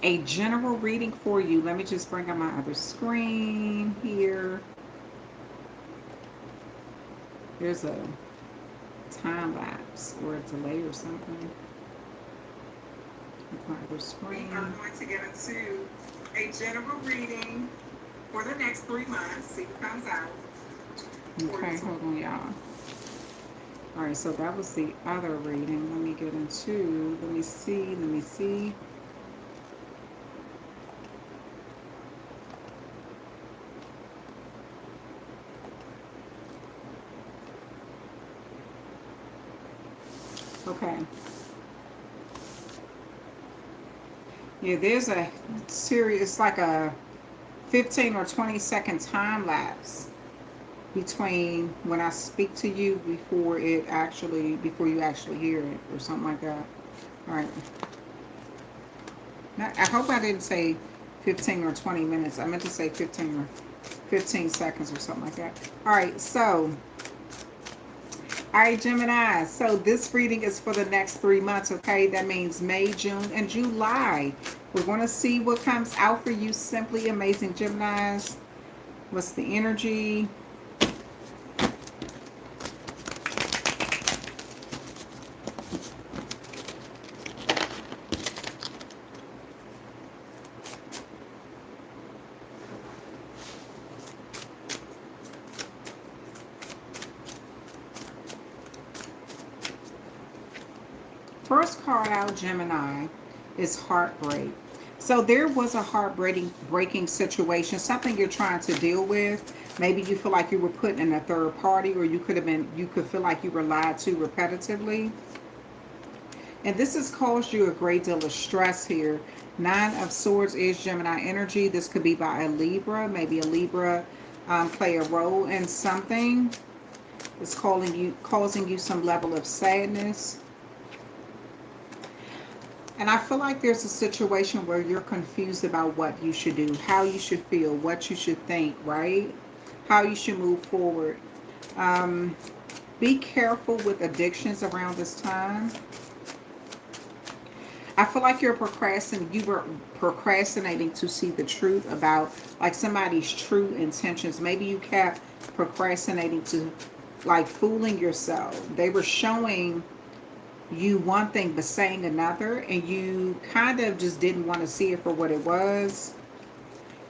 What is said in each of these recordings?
a general reading for you. Let me just bring up my other screen here. There's a time lapse or a delay or something with my other We screen. are going to get into a general reading for the next 3 months. See what comes out for Okay, you. hold on, y'all. All right, so that was the other reading. Let me get into, let me see. Okay. Yeah, there's a series, it's like a 15 or 20-second time lapse between when I speak to you before you actually hear it or something like that. All right. Now, I hope I didn't say 15 or 20 minutes. I meant to say 15 seconds or something like that. All right. All right, Gemini. So this reading is for the next 3 months, okay? That means May, June, and July. We're going to see what comes out for you, simply amazing Geminis. What's the energy? First card out, Gemini, is heartbreak. So there was a heartbreaking breaking situation, something you're trying to deal with. Maybe you feel like you were put in a third party, or you could feel like you were lied to repetitively. And this has caused you a great deal of stress here. Nine of Swords is Gemini energy. This could be by a Libra. Maybe a Libra play a role in something. It's causing you some level of sadness. And I feel like there's a situation where you're confused about what you should do, how you should feel, what you should think, right? How you should move forward. Um, be careful with addictions around this time. I feel like you were procrastinating to see the truth about like somebody's true intentions. Maybe you kept procrastinating to like fooling yourself. They were showing you one thing but saying another, and you kind of just didn't want to see it for what it was.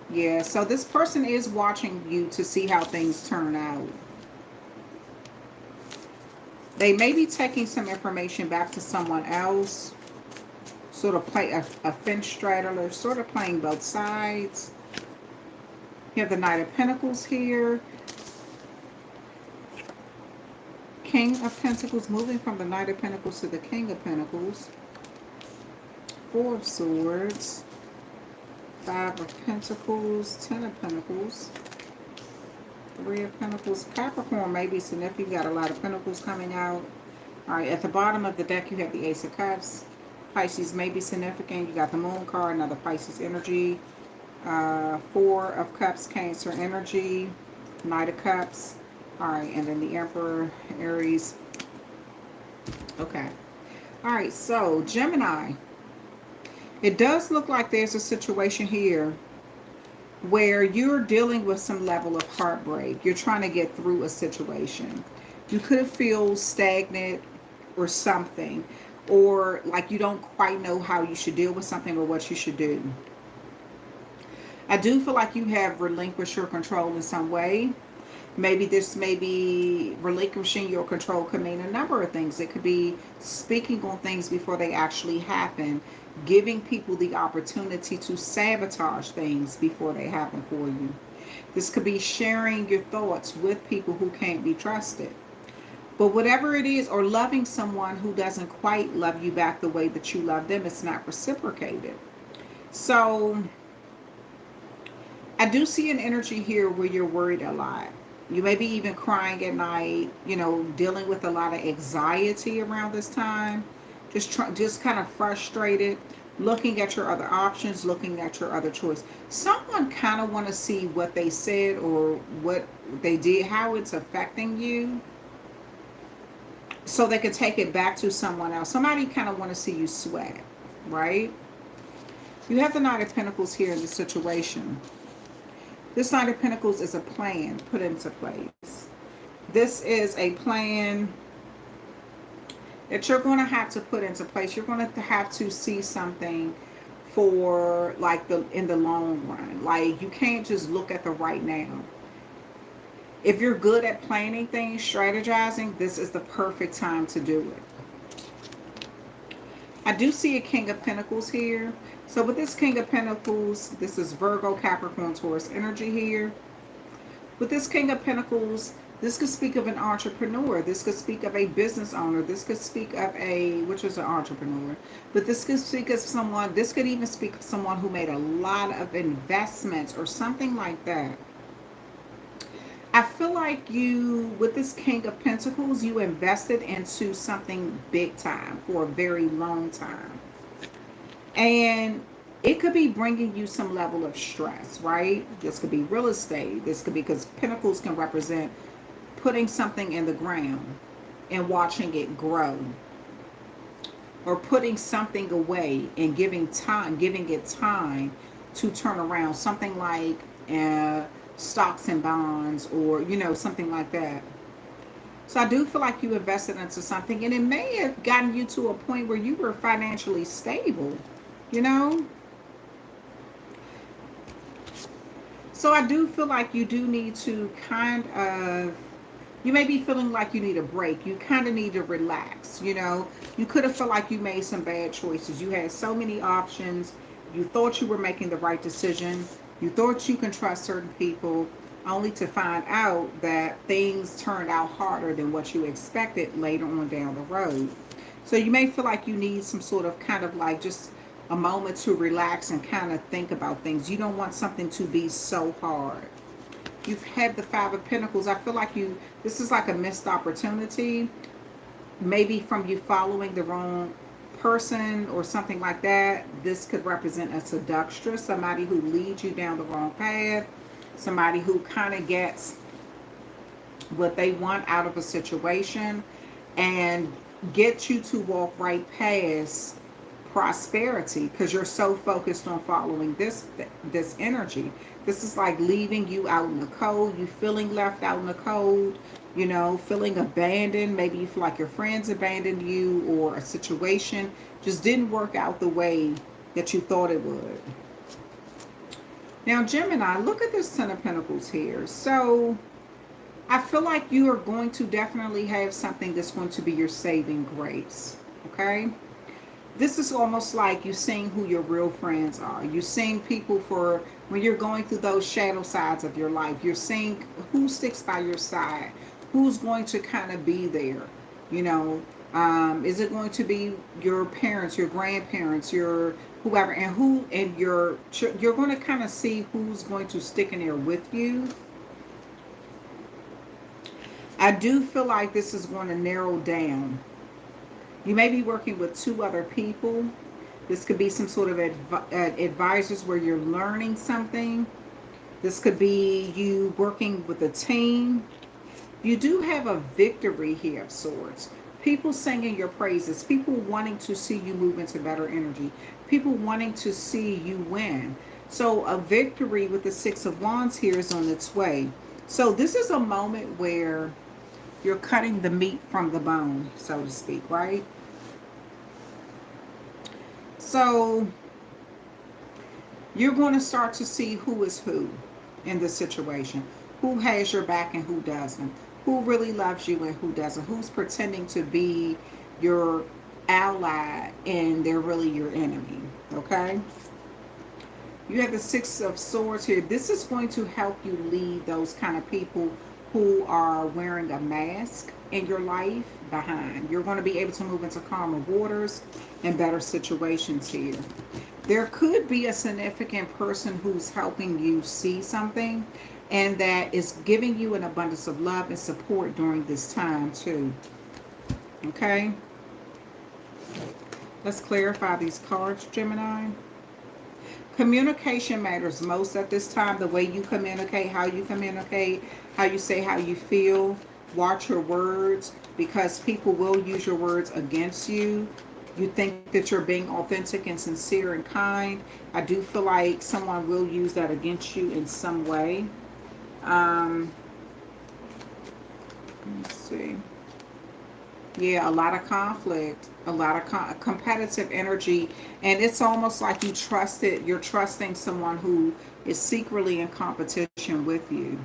Yeah, so this person is watching you to see how things turn out. They may be taking some information back to someone else, sort of play a fence straddler, sort of playing both sides. You have the Knight of Pentacles here, King of Pentacles, moving from the Knight of Pentacles to the King of Pentacles, Four of Swords, Five of Pentacles, Ten of Pentacles, Three of Pentacles. Capricorn may be significant. You got a lot of Pentacles coming out. All right, at the bottom of the deck, you have the Ace of Cups. Pisces may be significant. You got the Moon card, another Pisces energy. Four of Cups, Cancer energy. Knight of Cups. All right, and then the Emperor, Aries. Okay. All right, so Gemini. It does look like there's a situation here where you're dealing with some level of heartbreak. You're trying to get through a situation. You could feel stagnant or something, or like you don't quite know how you should deal with something or what you should do. I do feel like you have relinquished your control in some way. Maybe this may be relinquishing your control could mean a number of things. It could be speaking on things before they actually happen, giving people the opportunity to sabotage things before they happen for you. This could be sharing your thoughts with people who can't be trusted. But whatever it is, or loving someone who doesn't quite love you back the way that you love them, it's not reciprocated. So I do see an energy here where you're worried a lot. You may be even crying at night, dealing with a lot of anxiety around this time. Just kind of frustrated, looking at your other options, looking at your other choice. Someone kind of want to see what they said or what they did, how it's affecting you, so they can take it back to someone else. Somebody kind of want to see you sweat, right? You have the Knight of Pentacles here in the situation. This Knight of Pentacles is a plan put into place. This is a plan that you're going to have to put into place. You're going to have to see something for like in the long run. Like you can't just look at the right now. If you're good at planning things, strategizing, this is the perfect time to do it. I do see a King of Pentacles here. So with this King of Pentacles, this is Virgo, Capricorn, Taurus energy here. With this King of Pentacles, this could speak of an entrepreneur. This could speak of a business owner. This could speak of which is an entrepreneur. But this could speak of someone, this could even speak of someone who made a lot of investments or something like that. I feel like you, with this King of Pentacles, you invested into something big time for a very long time. And it could be bringing you some level of stress, right? This could be real estate. This could be, because Pentacles can represent putting something in the ground and watching it grow. Or putting something away and giving it time to turn around. Something like stocks and bonds, or something like that. So I do feel like you invested into something, and it may have gotten you to a point where you were financially stable, So I do feel like you do need to you may be feeling like you need a break. You kind of need to relax, You could have felt like you made some bad choices. You had so many options. You thought you were making the right decision. You thought you can trust certain people, only to find out that things turned out harder than what you expected later on down the road. So you may feel like you need some sort of kind of like just a moment to relax and kind of think about things. You don't want something to be so hard. You've had the Five of Pentacles. I feel like this is like a missed opportunity. Maybe from you following the wrong person or something like that. This could represent a seductress, somebody who leads you down the wrong path, somebody who kind of gets what they want out of a situation and gets you to walk right past prosperity because you're so focused on following this energy. This is like leaving you out in the cold. You feeling left out in the cold, feeling abandoned. Maybe you feel like your friends abandoned you, or a situation just didn't work out the way that you thought it would. Now, Gemini, look at this Ten of Pentacles here. So I feel like you are going to definitely have something that's going to be your saving grace. Okay? This is almost like you seeing who your real friends are. You're seeing people for when you're going through those shadow sides of your life. You're seeing who sticks by your side, who's going to kind of be there. Is it going to be your parents, your grandparents, your whoever, and you're going to kind of see who's going to stick in there with you. I do feel like this is going to narrow down. You may be working with 2 other people. This could be some sort of advisors where you're learning something. This could be you working with a team. You do have a victory here of sorts. People singing your praises. People wanting to see you move into better energy. People wanting to see you win. So a victory with the Six of Wands here is on its way. So this is a moment where you're cutting the meat from the bone, so to speak, right? So you're going to start to see who is who in this situation. Who has your back and who doesn't. Who really loves you and who doesn't. Who's pretending to be your ally and they're really your enemy. Okay? You have the Six of Swords here. This is going to help you lead those kind of people who are wearing a mask in your life behind. You're going to be able to move into calmer waters and better situations here. There could be a significant person who's helping you see something and that is giving you an abundance of love and support during this time too. Okay? Let's clarify these cards, Gemini. Communication matters most at this time. The way you communicate, how you say how you feel. Watch your words because people will use your words against you. You think that you're being authentic and sincere and kind. I do feel like someone will use that against you in some way. Um, let's see. Yeah, a lot of conflict, a lot of competitive energy, and it's almost like you're trusting someone who is secretly in competition with you.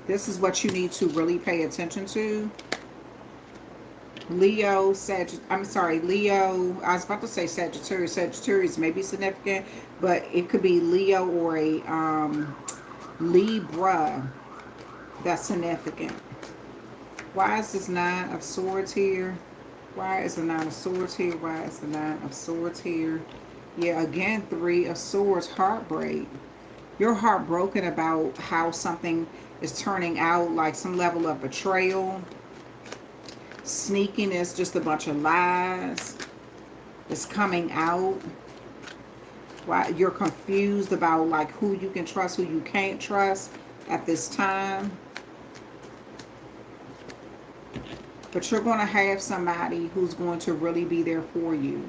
This is what you need to really pay attention to. Leo, I was about to say Sagittarius. Sagittarius may be significant, but it could be Leo or a Libra that's significant. Why is this Nine of Swords here? Why is the Nine of Swords here? Why is the Nine of Swords here? Yeah, again, Three of Swords, heartbreak. You're heartbroken about how something is turning out, like some level of betrayal, sneakiness, just a bunch of lies is coming out. Why you're confused about like who you can trust, who you can't trust at this time. But you're going to have somebody who's going to really be there for you.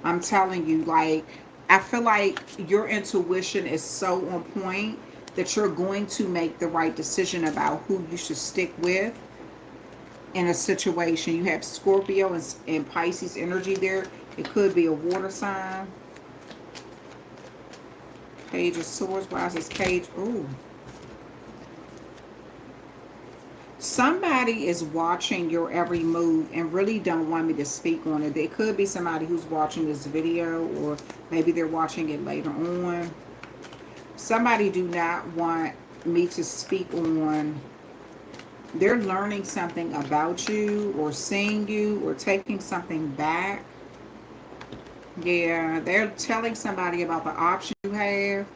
I'm telling you, like, I feel like your intuition is so on point that you're going to make the right decision about who you should stick with in a situation. You have Scorpio and Pisces energy there. It could be a water sign. Page of Swords. Why is this page? Ooh. Somebody is watching your every move and really don't want me to speak on it. There could be somebody who's watching this video, or maybe they're watching it later on. Somebody do not want me to speak on. They're learning something about you, or seeing you, or taking something back. Yeah, they're telling somebody about the option you have.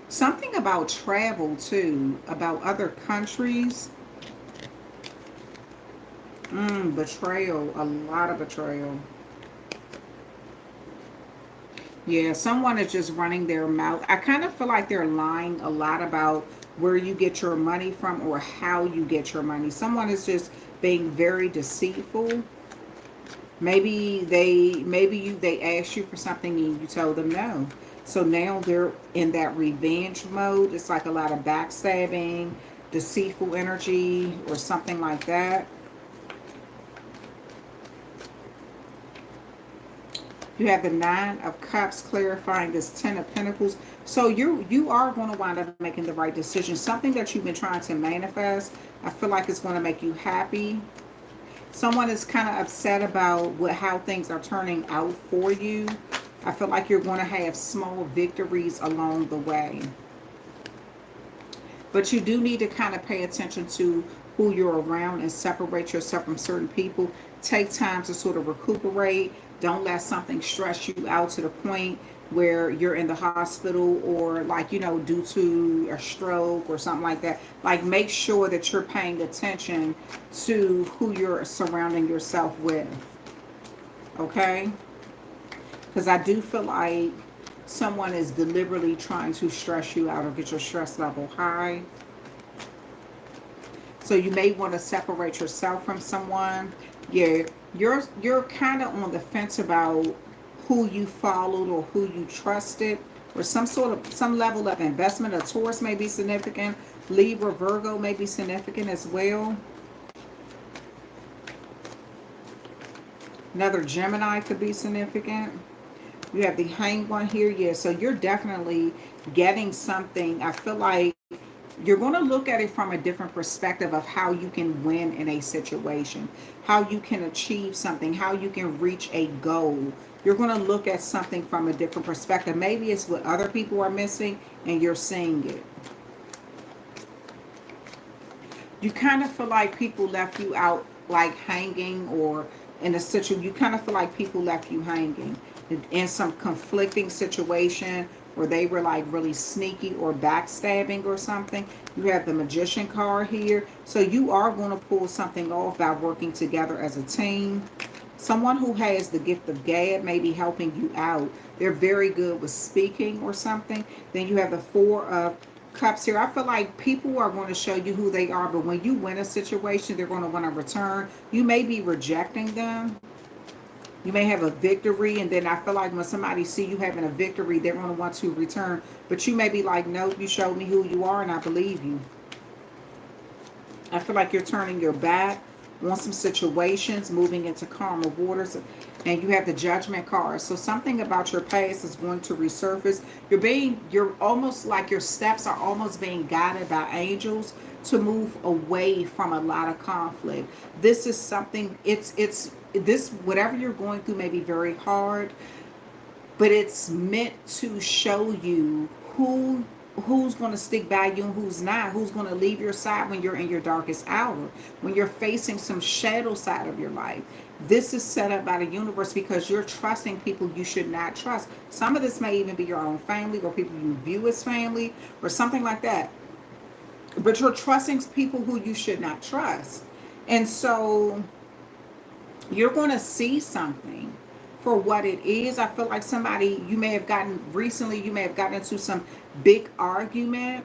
Something about travel too, about other countries. Betrayal, a lot of betrayal. Yeah, someone is just running their mouth. I kind of feel like they're lying a lot about where you get your money from or how you get your money. Someone is just being very deceitful. They asked you for something and you told them no. So now they're in that revenge mode. It's like a lot of backstabbing, deceitful energy, or something like that. You have the Nine of Cups clarifying this Ten of Pentacles. So you are going to wind up making the right decision. Something that you've been trying to manifest, I feel like it's going to make you happy. Someone is kind of upset about how things are turning out for you. I feel like you're going to have small victories along the way. But you do need to kind of pay attention to who you're around and separate yourself from certain people. Take time to sort of recuperate. Don't let something stress you out to the point where you're in the hospital, or like, due to a stroke or something like that. Like, make sure that you're paying attention to who you're surrounding yourself with. Okay? Because I do feel like someone is deliberately trying to stress you out or get your stress level high. So you may want to separate yourself from someone. Yeah, you're kind of on the fence about who you followed or who you trusted, or some level of investment. A Taurus may be significant. Libra, Virgo may be significant as well. Another Gemini could be significant. You have the Hanged One here. Yeah, so you're definitely getting something. I feel like you're going to look at it from a different perspective of how you can win in a situation, how you can achieve something, how you can reach a goal. You're going to look at something from a different perspective. Maybe it's what other people are missing and you're seeing it. You kind of feel like people left you out, like hanging, or in a situation, you kind of feel like people left you hanging in some conflicting situation where they were like really sneaky or backstabbing or something. You have the Magician card here. So you are going to pull something off by working together as a team. Someone who has the gift of gab may be helping you out. They're very good with speaking or something. Then you have the Four of Cups here. I feel like people are going to show you who they are, but when you win a situation, they're going to want to return. You may be rejecting them. You may have a victory, and then I feel like when somebody see you having a victory, they're going to want to return. But you may be like, nope, you showed me who you are, and I believe you. I feel like you're turning your back on some situations, moving into calmer waters, and you have the judgment card. So something about your past is going to resurface. You're almost like your steps are almost being guided by angels to move away from a lot of conflict. This is something, it's this, whatever you're going through may be very hard, but it's meant to show you who's going to stick by you and who's not, who's going to leave your side when you're in your darkest hour, when you're facing some shadow side of your life. This is set up by the universe because you're trusting people you should not trust. Some of this may even be your own family or people you view as family or something like that, but you're trusting people who you should not trust. And so you're going to see something for what it is. I feel like somebody, you may have gotten recently, you may have gotten into some big argument.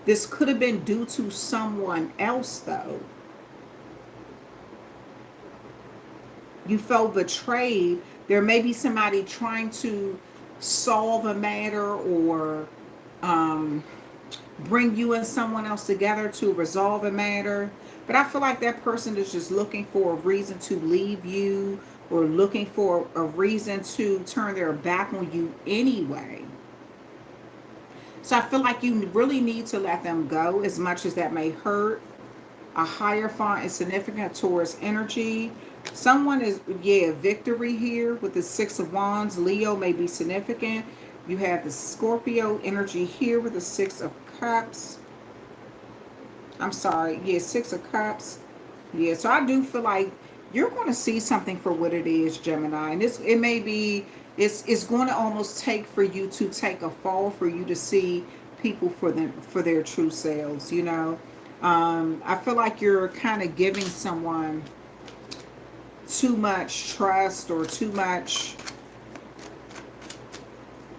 This could have been due to someone else, though. You felt betrayed. There may be somebody trying to solve a matter or bring you and someone else together to resolve a matter. But I feel like that person is just looking for a reason to leave you or looking for a reason to turn their back on you anyway. So I feel like you really need to let them go, as much as that may hurt. A higher font is significant towards energy. Someone is, yeah, victory here with the Six of Wands. Leo may be significant. You have the Scorpio energy here with the Six of Cups. I'm sorry. Yeah, Six of Cups. Yeah, so I do feel like you're going to see something for what it is, Gemini. And it may be, it's going to almost take for you to take a fall for you to see people for their true selves, you know. I feel like you're kind of giving someone too much trust or too much.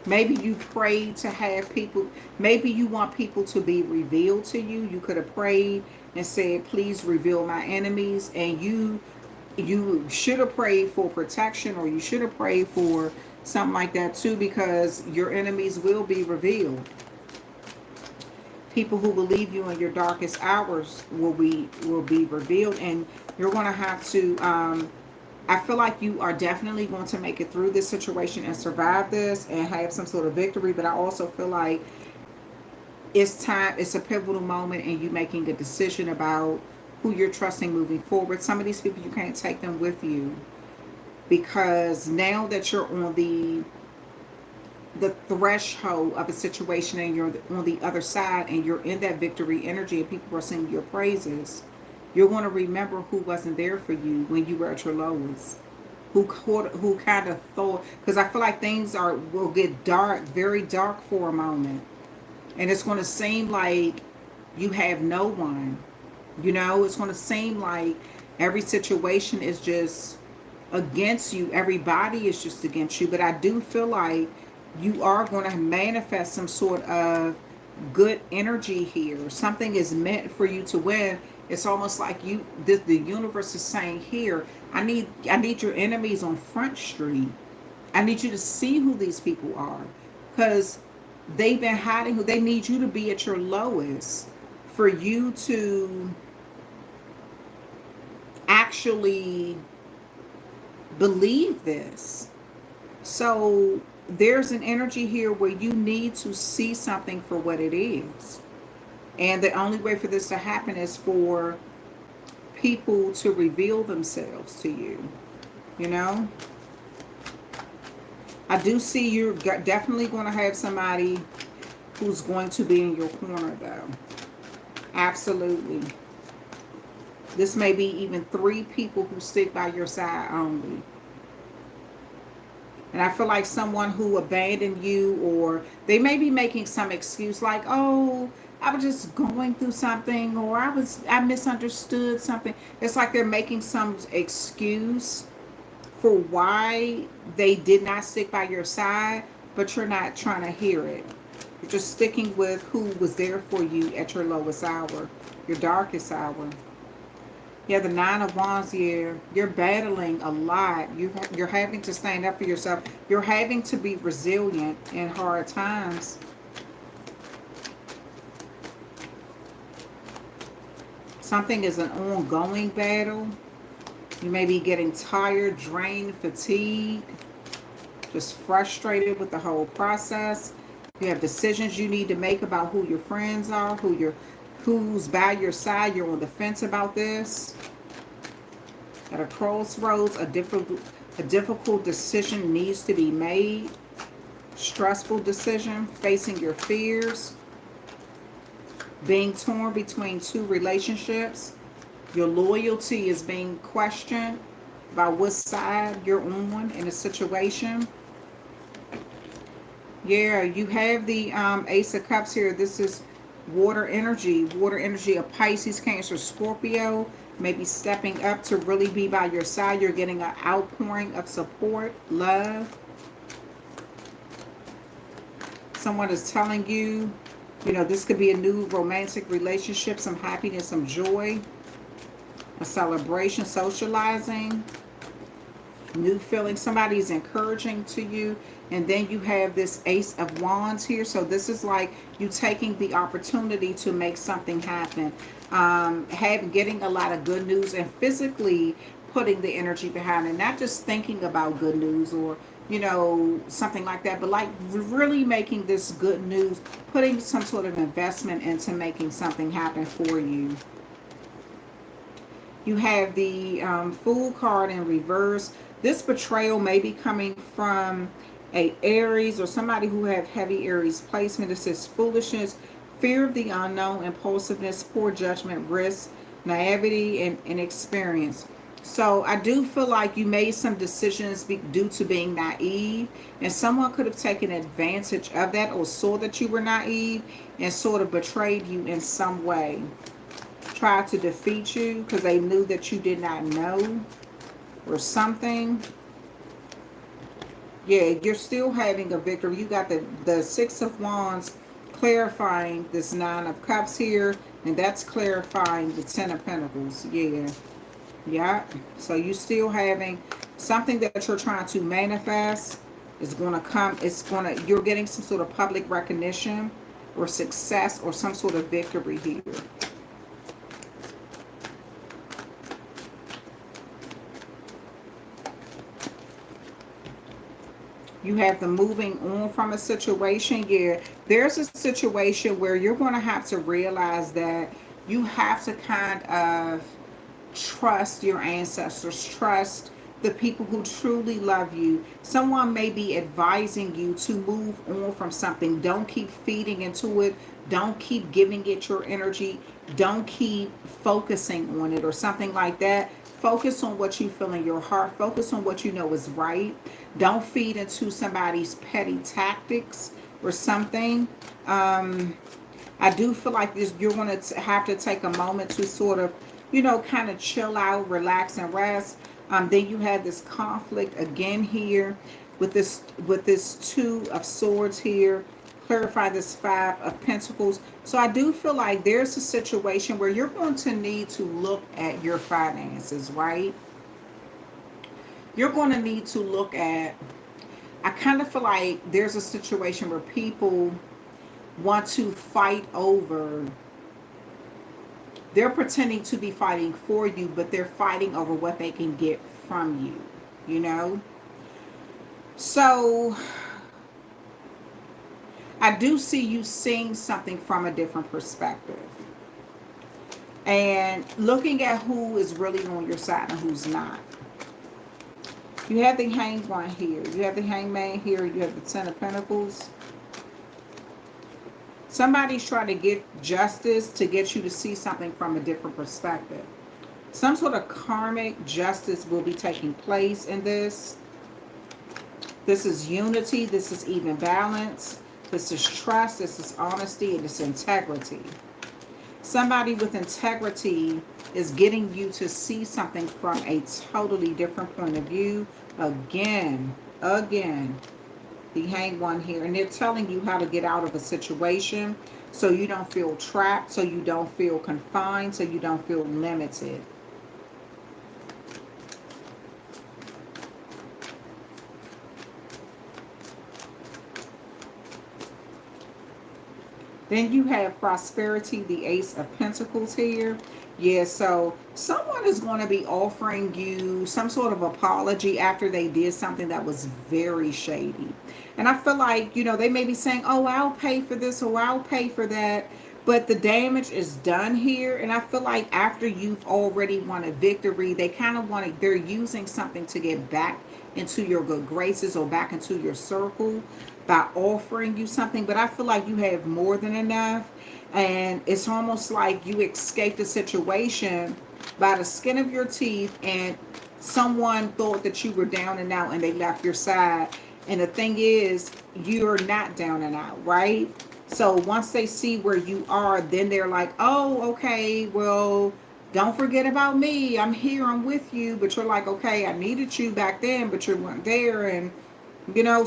Maybe you prayed to have people, maybe you want people to be revealed to you. You could have prayed and said, please reveal my enemies. And you should have prayed for protection, or you should have prayed for something like that too, because your enemies will be revealed. People who believe you in your darkest hours will be revealed, and you're going to have to I feel like you are definitely going to make it through this situation and survive this and have some sort of victory. But I also feel like it's time, it's a pivotal moment in you making a decision about who you're trusting moving forward. Some of these people, you can't take them with you, because now that you're on the threshold of a situation and you're on the other side and you're in that victory energy and people are singing your praises, you're going to remember who wasn't there for you when you were at your lowest, who kind of thought, because I feel like things will get dark, very dark for a moment, and it's going to seem like you have no one, you know. It's going to seem like every situation is just against you, everybody is just against you. But I do feel like you are going to manifest some sort of good energy here. Something is meant for you to win. It's almost like the universe is saying here, I need your enemies on Front Street. I need you to see who these people are, because they've been hiding. They need you to be at your lowest for you to actually believe this. So there's an energy here where you need to see something for what it is. And the only way for this to happen is for people to reveal themselves to you. You know? I do see you're definitely going to have somebody who's going to be in your corner, though. Absolutely. This may be even 3 people who stick by your side only. And I feel like someone who abandoned you, or they may be making some excuse like, oh, I was just going through something, or I misunderstood something. It's like they're making some excuse for why they did not stick by your side, but you're not trying to hear it. You're just sticking with who was there for you at your lowest hour, your darkest hour. Yeah, the Nine of Wands here, you're battling a lot. You're having to stand up for yourself. You're having to be resilient in hard times. Something is an ongoing battle. You may be getting tired, drained, fatigued, just frustrated with the whole process. You have decisions you need to make about who your friends are, who's by your side. You're on the fence about this. At a crossroads, a difficult decision needs to be made. Stressful decision, facing your fears, being torn between two relationships. Your loyalty is being questioned by what side you're on in a situation. Yeah, you have the Ace of Cups here. This is water energy. Water energy of Pisces, Cancer, Scorpio. Maybe stepping up to really be by your side. You're getting an outpouring of support, love. Someone is telling you, this could be a new romantic relationship, some happiness, some joy, a celebration, socializing, new feelings. Somebody's encouraging to you. And then you have this Ace of Wands here. So this is like you taking the opportunity to make something happen. Getting a lot of good news and physically putting the energy behind it. Not just thinking about good news or, something like that. But like really making this good news. Putting some sort of investment into making something happen for you. You have the Fool card in reverse. This betrayal may be coming from a Aries or somebody who have heavy Aries placement. It says foolishness, fear of the unknown, impulsiveness, poor judgment, risk, naivety, and inexperience. So I do feel like you made some decisions due to being naive, and someone could have taken advantage of that or saw that you were naive and sort of betrayed you in some way. Tried to defeat you because they knew that you did not know or something. Yeah, you're still having a victory. You got the Six of Wands clarifying this Nine of Cups here, and that's clarifying the Ten of Pentacles. Yeah. Yeah. So you still having something that you're trying to manifest is going to come. You're getting some sort of public recognition or success or some sort of victory here. You have the moving on from a situation. Yeah, there's a situation where you're going to have to realize that you have to kind of trust your ancestors, trust the people who truly love you. Someone may be advising you to move on from something. Don't keep feeding into it. Don't keep giving it your energy. Don't keep focusing on it or something like that. Focus on what you feel in your heart. Focus on what you know is right. Don't feed into somebody's petty tactics or something. I do feel like you're going to have to take a moment to sort of, kind of chill out, relax, and rest. Then you have this conflict again here with this Two of Swords here. Clarify this Five of Pentacles. So I do feel like there's a situation where you're going to need to look at your finances, right? You're going to need to look at, I kind of feel like there's a situation where people want to fight over, they're pretending to be fighting for you, but they're fighting over what they can get from you, So I do see you seeing something from a different perspective. And looking at who is really on your side and who's not. You have the Hanged One here. You have the Hangman here. You have the Ten of Pentacles. Somebody's trying to get justice to get you to see something from a different perspective. Some sort of karmic justice will be taking place in this. This is unity. This is even balance. This is trust. This is honesty. And this is integrity. Somebody with integrity is getting you to see something from a totally different point of view. Again, the Hanged One here. And they're telling you how to get out of a situation so you don't feel trapped, so you don't feel confined, so you don't feel limited. Then you have prosperity, the Ace of Pentacles here. Yeah, so someone is going to be offering you some sort of apology after they did something that was very shady. And I feel like, they may be saying, oh, I'll pay for this or I'll pay for that. But the damage is done here. And I feel like after you've already won a victory, they kind of they're using something to get back into your good graces or back into your circle by offering you something. But I feel like you have more than enough. And it's almost like you escaped the situation by the skin of your teeth, and someone thought that you were down and out and they left your side. And the thing is, you're not down and out, right? So once they see where you are, then they're like, oh, okay, well, don't forget about me. I'm here, I'm with you. But you're like, okay, I needed you back then, but you weren't there. And,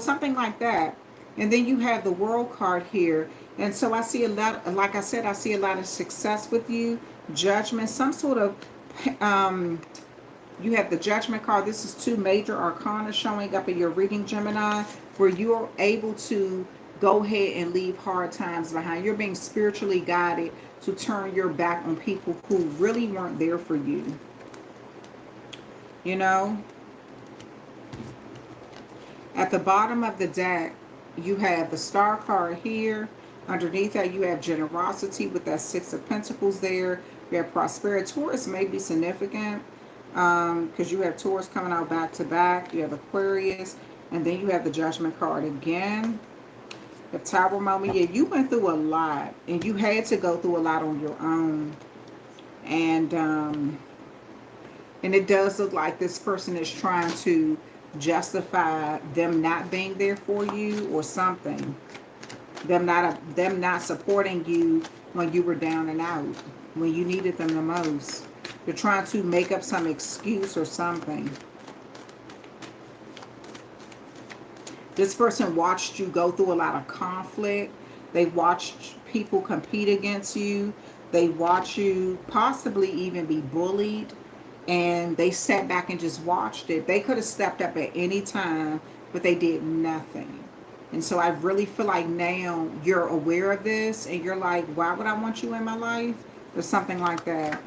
something like that. And then you have the World card here. And so I see a lot, like I said, I see a lot of success with you, judgment, some sort of, you have the Judgment card. This is two major arcana showing up in your reading, Gemini, where you're able to go ahead and leave hard times behind. You're being spiritually guided to turn your back on people who really weren't there for you. You know, at the bottom of the deck, you have the Star card here. Underneath that, you have generosity with that Six of Pentacles there. You have prosperity. Taurus may be significant because you have Taurus coming out back to back. You have Aquarius. And then you have the Judgment card again. The Tower moment. Yeah, you went through a lot. And you had to go through a lot on your own. And it does look like this person is trying to justify them not being there for you or something. Them not supporting you when you were down and out, when you needed them the most. They're trying to make up some excuse or something. This person watched you go through a lot of conflict. They watched people compete against you. They watched you possibly even be bullied. And they sat back and just watched it. They could have stepped up at any time, but they did nothing. And so I really feel like now you're aware of this and you're like, why would I want you in my life? Or something like that.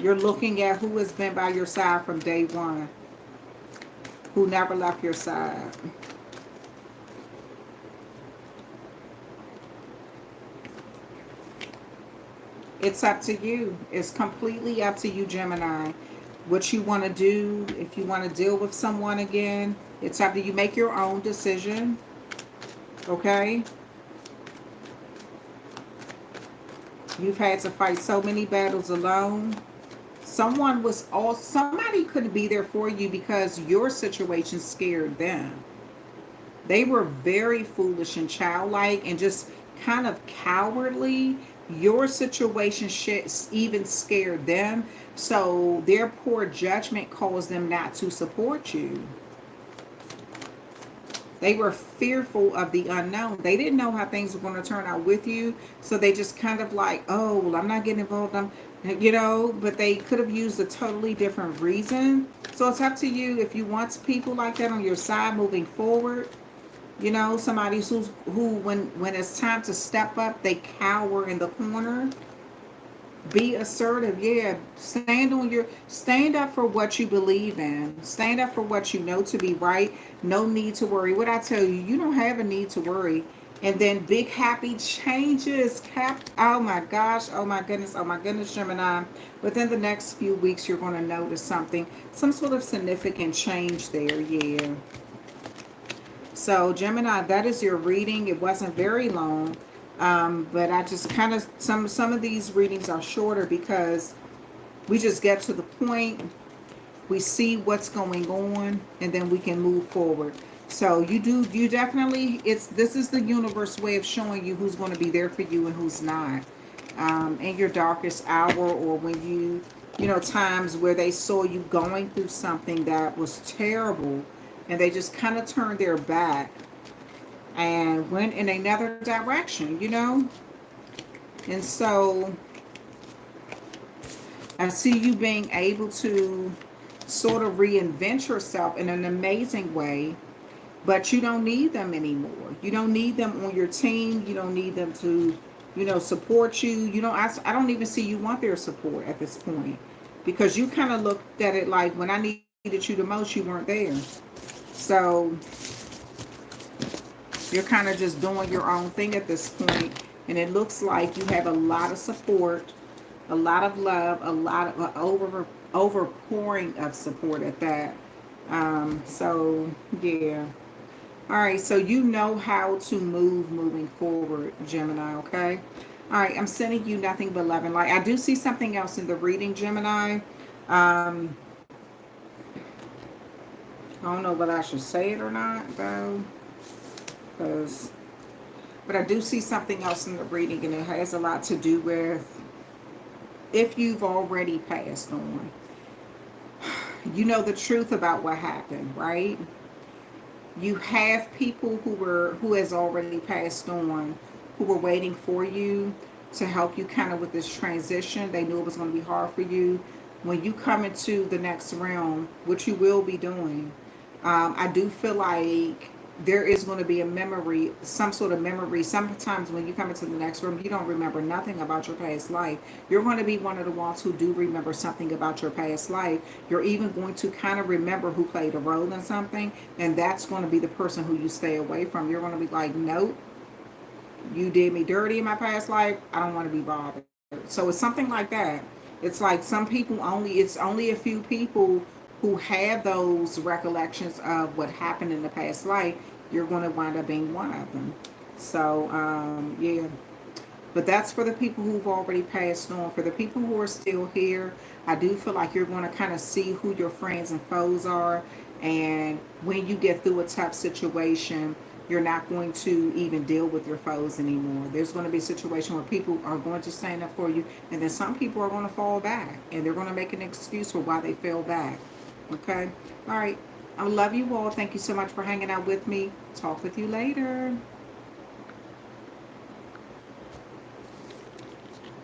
You're looking at who has been by your side from day one. Who never left your side. It's up to you. It's completely up to you, Gemini. What you want to do, if you want to deal with someone again, it's up to you. Make your own decision. Okay? You've had to fight so many battles alone. Somebody couldn't be there for you because your situation scared them. They were very foolish and childlike and just kind of cowardly. Your situation even scared them. So their poor judgment caused them not to support you. They were fearful of the unknown. They didn't know how things were going to turn out with you. So they just kind of like, oh, well, I'm not getting involved. But they could have used a totally different reason. So it's up to you if you want people like that on your side moving forward. Somebody who when it's time to step up, they cower in the corner. Be assertive, yeah. Stand up for what you believe in. Stand up for what you know to be right. No need to worry. What I tell you, you don't have a need to worry. And then big happy changes. Oh my gosh, oh my goodness, Gemini. Within the next few weeks, you're going to notice something. Some sort of significant change there, yeah. So Gemini, that is your reading. It wasn't very long. But I just kind of, some of these readings are shorter because we just get to the point, we see what's going on, and then we can move forward. So you definitely, this is the universe way of showing you who's going to be there for you and who's not. In your darkest hour, or when times where they saw you going through something that was terrible, and they just kind of turned their back and went in another direction, And so I see you being able to sort of reinvent yourself in an amazing way. but you don't need them anymore. You don't need them on your team. You don't need them to, support you. I don't even see you want their support at this point, because you kind of looked at it like, when I needed you the most, you weren't there. So you're kind of just doing your own thing at this point, and it looks like you have a lot of support, a lot of love, a lot of overpouring of support at that. So yeah. All right, so you know how to move moving forward, Gemini, okay? All right, I'm sending you nothing but love and light. I do see something else in the reading, Gemini. Um, I don't know whether I should say it or not, though, because, but I do see something else in the reading, and it has a lot to do with if you've already passed on. You know the truth about what happened, right? You have people who has already passed on, who were waiting for you to help you kind of with this transition. They knew it was going to be hard for you. When you come into the next realm, which you will be doing, I do feel like there is going to be a memory, some sort of memory. Sometimes when you come into the next room, you don't remember nothing about your past life. You're going to be one of the ones who do remember something about your past life. You're even going to kind of remember who played a role in something, and that's going to be the person who you stay away from. You're going to be like, nope, you did me dirty in my past life. I don't want to be bothered. So it's something like that. It's like some people it's only a few people who have those recollections of what happened in the past life. You're going to wind up being one of them. So, yeah. But that's for the people who've already passed on. For the people who are still here, I do feel like you're going to kind of see who your friends and foes are. And when you get through a tough situation, you're not going to even deal with your foes anymore. There's going to be a situation where people are going to stand up for you, and then some people are going to fall back, and they're going to make an excuse for why they fell back. Okay? All right. I love you all. Thank you so much for hanging out with me. Talk with you later.